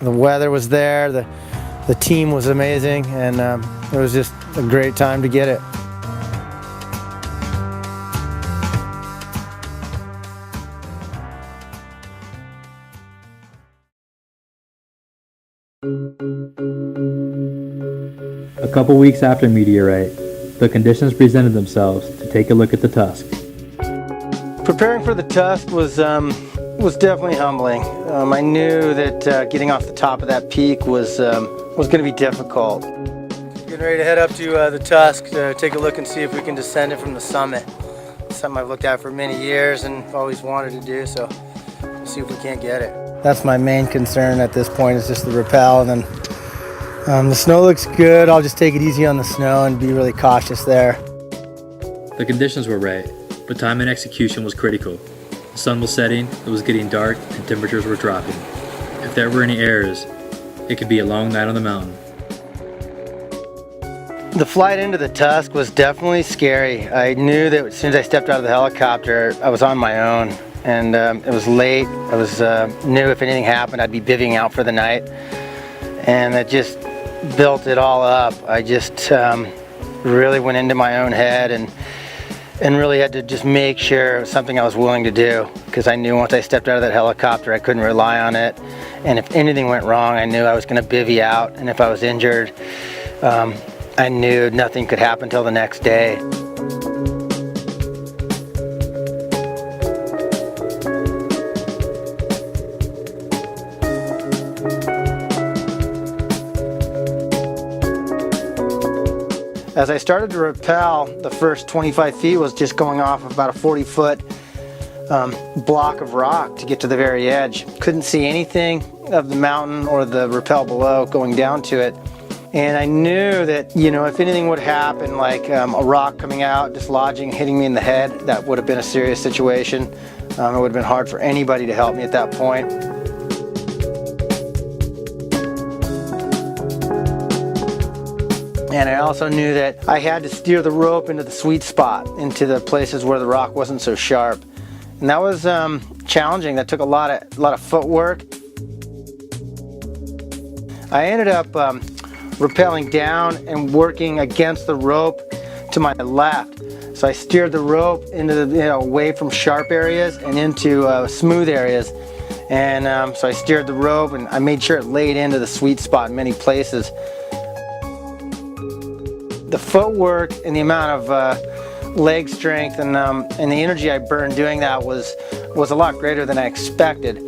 The weather was there, the team was amazing, and it was just a great time to get it. A couple weeks after Meteorite, the conditions presented themselves to take a look at the Tusk. Preparing for the Tusk was definitely humbling. I knew that getting off the top of that peak was going to be difficult. Getting ready to head up to the Tusk to take a look and see if we can descend it from the summit. It's something I've looked at for many years and always wanted to do, so we'll see if we can't get it. That's my main concern at this point, is just the rappel, and then the snow looks good. I'll just take it easy on the snow and be really cautious there. The conditions were right, but time and execution was critical. The sun was setting, it was getting dark, and temperatures were dropping. If there were any errors, it could be a long night on the mountain. The flight into the Tusk was definitely scary. I knew that as soon as I stepped out of the helicopter, I was on my own, and it was late. I was knew if anything happened, I'd be bivvying out for the night, and it just built it all up. I just really went into my own head and really had to just make sure it was something I was willing to do, because I knew once I stepped out of that helicopter I couldn't rely on it, and if anything went wrong I knew I was going to bivvy out, and if I was injured I knew nothing could happen till the next day. As I started to rappel, the first 25 feet was just going off of about a 40-foot block of rock to get to the very edge. Couldn't see anything of the mountain or the rappel below going down to it. And I knew that, you know, if anything would happen, like a rock coming out, dislodging, hitting me in the head, that would have been a serious situation. It would have been hard for anybody to help me at that point. And I also knew that I had to steer the rope into the sweet spot, into the places where the rock wasn't so sharp. And that was challenging. That took a lot of footwork. I ended up rappelling down and working against the rope to my left. So I steered the rope into the, away from sharp areas and into smooth areas. And so I steered the rope and I made sure it laid into the sweet spot in many places. The footwork and the amount of leg strength and the energy I burned doing that was a lot greater than I expected.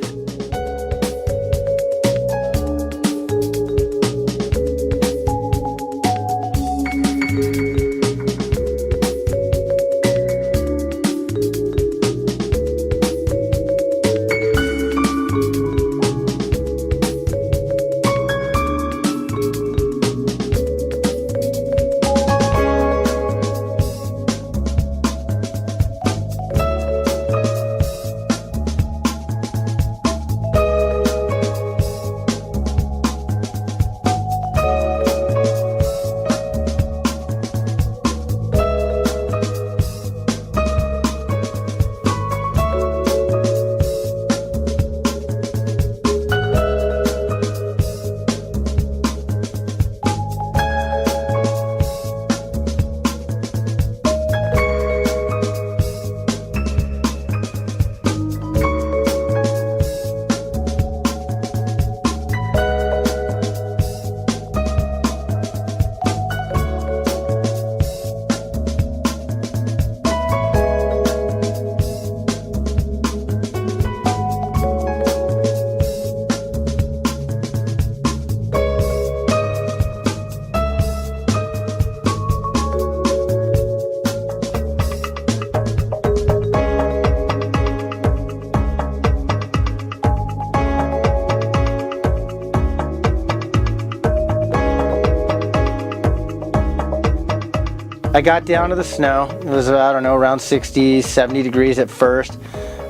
I got down to the snow. It was, I don't know, around 60, 70 degrees at first.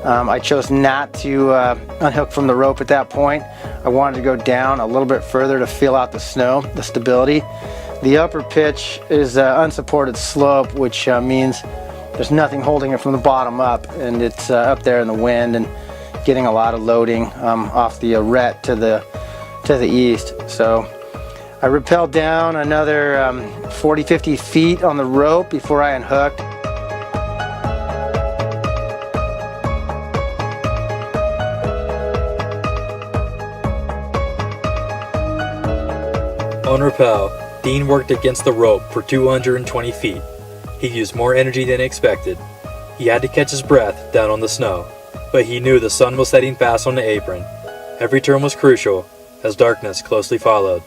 I chose not to unhook from the rope at that point. I wanted to go down a little bit further to feel out the snow, the stability. The upper pitch is unsupported slope, which means there's nothing holding it from the bottom up, and it's up there in the wind and getting a lot of loading off the arete to to the east. So I rappelled down another 40-50 feet on the rope before I unhooked. On rappel, Dean worked against the rope for 220 feet. He used more energy than expected. He had to catch his breath down on the snow, but he knew the sun was setting fast on the apron. Every turn was crucial, as darkness closely followed.